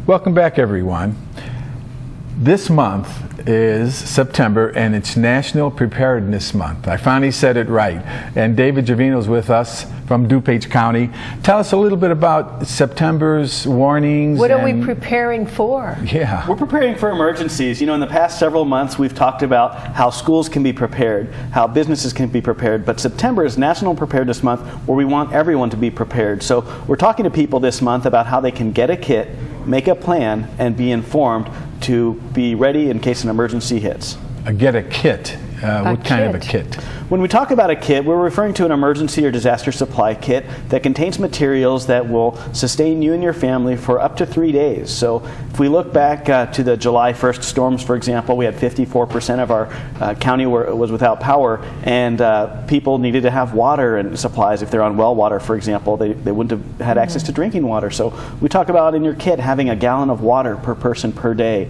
Welcome back, everyone. This month is September, and it's National Preparedness Month. I finally said it right. And David Gervino is with us from DuPage County. Tell us a little bit about September's warnings. What are we preparing for? Yeah. We're preparing for emergencies. You know, in the past several months, we've talked about how schools can be prepared, how businesses can be prepared, but September is National Preparedness Month, where we want everyone to be prepared. So we're talking to people this month about how they can get a kit, make a plan, and be informed to be ready in case an emergency hits. Get a kit. What kind of a kit? When we talk about a kit, we're referring to an emergency or disaster supply kit that contains materials that will sustain you and your family for up to 3 days. So if we look back to the July 1st storms, for example, we had 54% of our county was without power, and people needed to have water and supplies. If they're on well water, for example, they wouldn't have had access to drinking water. So we talk about in your kit having a gallon of water per person per day,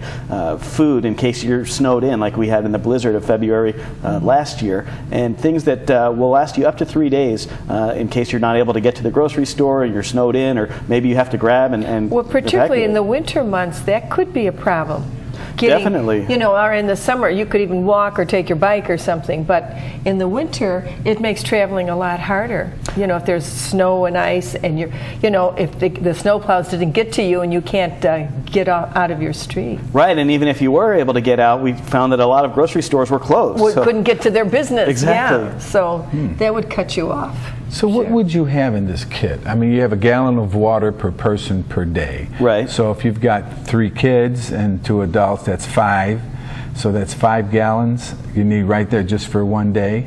food in case you're snowed in like we had in the blizzard of February last year, and things that will last you up to 3 days in case you're not able to get to the grocery store and you're snowed in, or maybe you have to grab and well, particularly in the winter months, that could be a problem. Definitely. You know, or in the summer, you could even walk or take your bike or something, but in the winter, it makes traveling a lot harder. You know, if there's snow and ice, and you know, if the snow plows didn't get to you and you can't get out of your street. Right, and even if you were able to get out, we found that a lot of grocery stores were closed. Well, couldn't get to their business. Exactly. Yeah, so that would cut you off. So what would you have in this kit? I mean, you have a gallon of water per person per day. Right. So if you've got 3 kids and 2 adults, that's 5. So that's 5 gallons you need right there just for 1 day.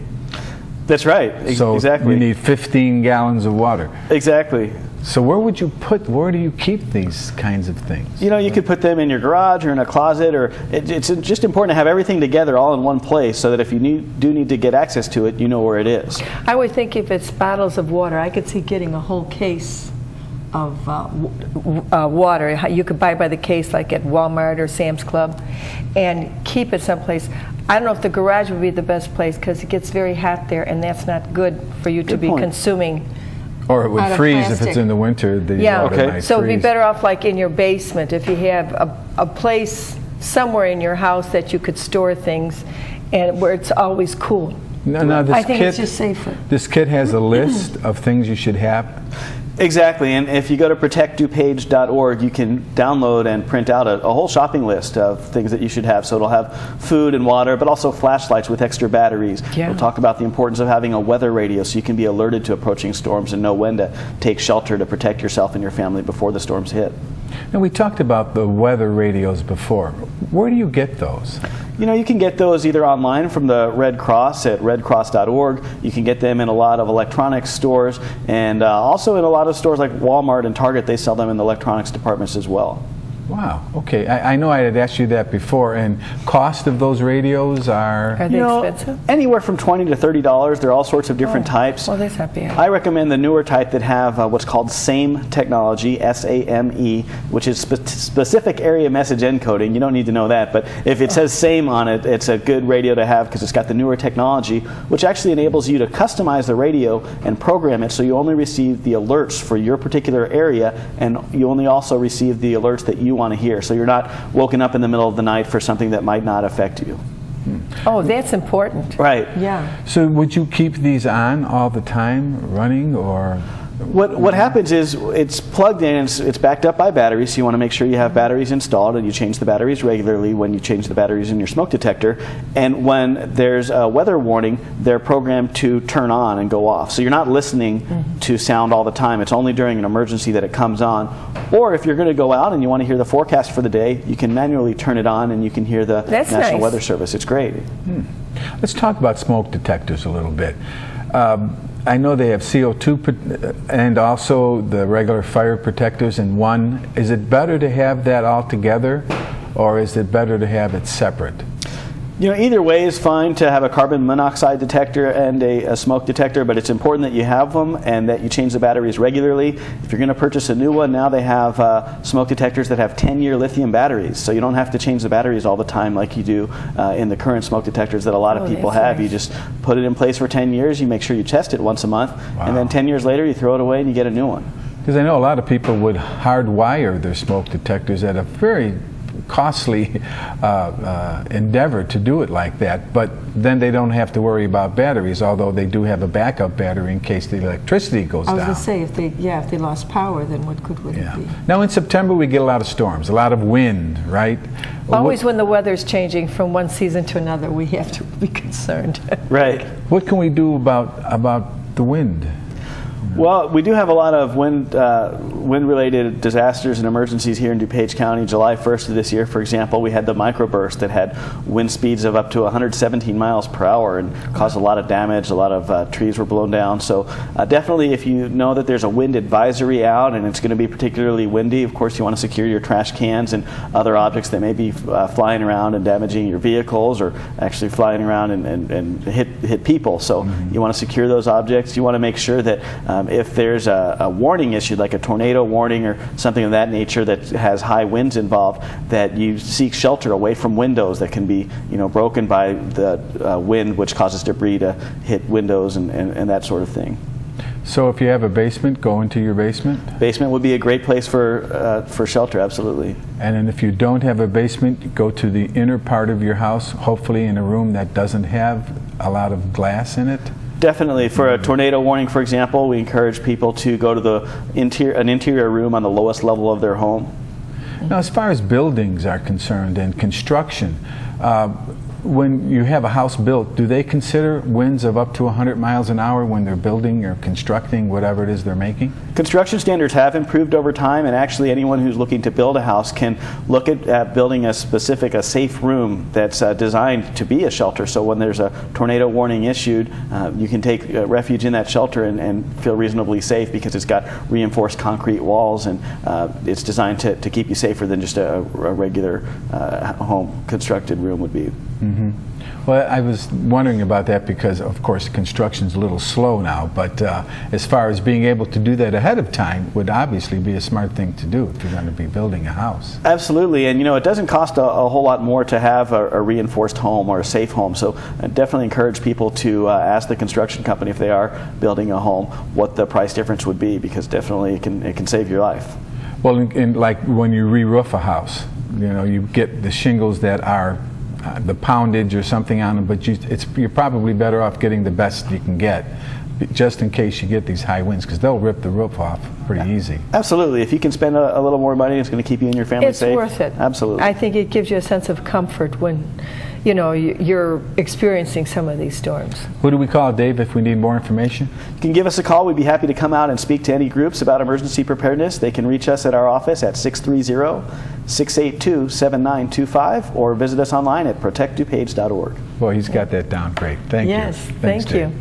That's right. So exactly. you need 15 gallons of water. Exactly. So where do you keep these kinds of things? You know, you could put them in your garage or in a closet, or it's just important to have everything together all in one place so that if you do need to get access to it, you know where it is. I would think if it's bottles of water, I could see getting a whole case of water. You could buy by the case like at Walmart or Sam's Club and keep it someplace. I don't know if the garage would be the best place because it gets very hot there, and that's not good for you to be consuming. Or it would freeze if it's in the winter. Yeah, okay. So it'd be better off like in your basement if you have a place somewhere in your house that you could store things and where it's always cool. No, I think it's just safer. This kit has a list of things you should have. Exactly, and if you go to protectdupage.org, you can download and print out a whole shopping list of things that you should have. So it'll have food and water, but also flashlights with extra batteries. Yeah. We'll talk about the importance of having a weather radio so you can be alerted to approaching storms and know when to take shelter to protect yourself and your family before the storms hit. Now, we talked about the weather radios before. Where do you get those? You know, you can get those either online from the Red Cross at redcross.org. You can get them in a lot of electronics stores, and also in a lot of stores like Walmart and Target. They sell them in the electronics departments as well. Wow. Okay. I know I had asked you that before. And cost of those radios are they expensive? Anywhere from $20 to $30. There are all sorts of different types. Well, that's not bad. I recommend the newer type that have what's called SAME technology, S-A-M-E, which is specific area message encoding. You don't need to know that, but if it says SAME on it, it's a good radio to have because it's got the newer technology, which actually enables you to customize the radio and program it so you only receive the alerts for your particular area, and you only also receive the alerts that you want to hear. So you're not woken up in the middle of the night for something that might not affect you. Oh, that's important. Right. Yeah. So would you keep these on all the time, running, or? What happens is it's plugged in, it's backed up by batteries, so you want to make sure you have batteries installed, and you change the batteries regularly when you change the batteries in your smoke detector. And when there's a weather warning, they're programmed to turn on and go off. So you're not listening to sound all the time. It's only during an emergency that it comes on. Or if you're going to go out and you want to hear the forecast for the day, you can manually turn it on and you can hear the National Weather Service. It's great. Let's talk about smoke detectors a little bit. I know they have CO2 and also the regular fire protectors in one. Is it better to have that all together, or is it better to have it separate? You know, either way is fine to have a carbon monoxide detector and a smoke detector, but it's important that you have them and that you change the batteries regularly. If you're going to purchase a new one, now they have smoke detectors that have 10-year lithium batteries, so you don't have to change the batteries all the time like you do in the current smoke detectors that a lot of people have. Nice. You just put it in place for 10 years, you make sure you test it once a month, and then 10 years later you throw it away and you get a new one. Because I know a lot of people would hardwire their smoke detectors at a very costly endeavor to do it like that, but then they don't have to worry about batteries, although they do have a backup battery in case the electricity goes down. I was going to say, if they lost power, then what good would it be? Now in September we get a lot of storms, a lot of wind, right? Always when the weather's changing from one season to another, we have to be concerned. Right. What can we do about the wind? Well, we do have a lot of wind-related disasters and emergencies here in DuPage County. July 1st of this year, for example, we had the microburst that had wind speeds of up to 117 miles per hour and caused a lot of damage. A lot of trees were blown down. So definitely, if you know that there's a wind advisory out and it's going to be particularly windy, of course you want to secure your trash cans and other objects that may be flying around and damaging your vehicles or actually flying around and hit people. So you want to secure those objects. You want to make sure that if there's a warning issued, like a tornado warning or something of that nature that has high winds involved, that you seek shelter away from windows that can be, broken by the wind, which causes debris to hit windows and that sort of thing. So if you have a basement, go into your basement? Basement would be a great place for shelter, absolutely. And then if you don't have a basement, go to the inner part of your house, hopefully in a room that doesn't have a lot of glass in it. Definitely. For a tornado warning, for example, we encourage people to go to an interior room on the lowest level of their home. Now, as far as buildings are concerned and construction, when you have a house built, do they consider winds of up to 100 miles an hour when they're building or constructing whatever it is they're making? Construction standards have improved over time, and actually anyone who's looking to build a house can look at building a safe room that's designed to be a shelter. So when there's a tornado warning issued, you can take refuge in that shelter and feel reasonably safe because it's got reinforced concrete walls and it's designed to keep you safer than just a regular home constructed room would be. Mm-hmm. Well, I was wondering about that because, of course, construction's a little slow now, but as far as being able to do that ahead of time would obviously be a smart thing to do if you're going to be building a house. Absolutely, and it doesn't cost a whole lot more to have a reinforced home or a safe home, so I definitely encourage people to ask the construction company if they are building a home what the price difference would be, because definitely it can save your life. Well, like when you re-roof a house, you get the shingles that are the poundage or something on them, but you're probably better off getting the best you can get, just in case you get these high winds, because they'll rip the roof off pretty easy. Absolutely. If you can spend a little more money, it's going to keep you and your family safe. It's worth it. Absolutely. I think it gives you a sense of comfort when you're experiencing some of these storms. Who do we call, Dave, if we need more information? You can give us a call. We'd be happy to come out and speak to any groups about emergency preparedness. They can reach us at our office at 630-682-7925 or visit us online at protectdupage.org. Well, he's got that down great. Thank you. Yes, thank you.